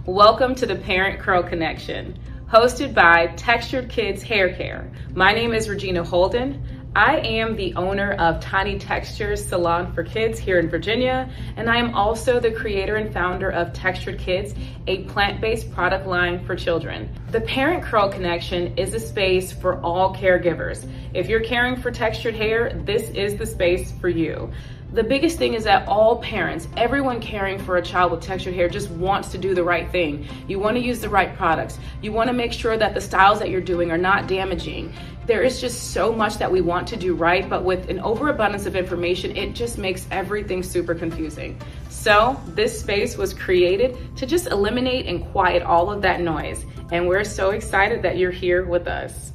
Welcome to the Parent Curl Connection, hosted by Textured Kids Haircare. My name is Regina Holden. I am the owner of Tiny Textures Salon for Kids here in Virginia, and I am also the creator and founder of Textured Kids, a plant-based product line for children. The Parent Curl Connection is a space for all caregivers. If you're caring for textured hair, this is the space for you. The biggest thing is that all parents, everyone caring for a child with textured hair just wants to do the right thing. You want to use the right products. You want to make sure that the styles that you're doing are not damaging. There is just so much that we want to do right, but with an overabundance of information, it just makes everything super confusing. So this space was created to just eliminate and quiet all of that noise. And we're so excited that you're here with us.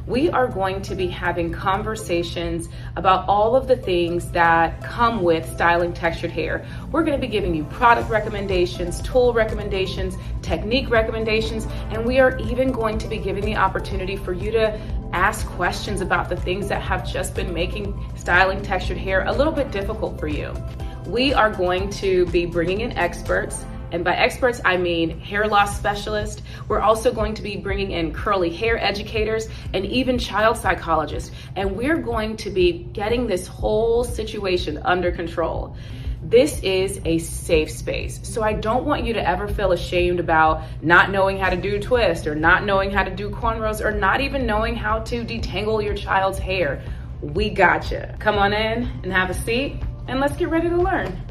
We are going to be having conversations about all of the things that come with styling textured hair. We're going to be giving you product recommendations, tool recommendations, technique recommendations, and we are even going to be giving the opportunity for you to ask questions about the things that have just been making styling textured hair a little bit difficult for you. We are going to be bringing in experts. And by experts, I mean hair loss specialists. We're also going to be bringing in curly hair educators and even child psychologists. And we're going to be getting this whole situation under control. This is a safe space. So I don't want you to ever feel ashamed about not knowing how to do a twist or not knowing how to do cornrows or not even knowing how to detangle your child's hair. We gotcha. Come on in and have a seat and let's get ready to learn.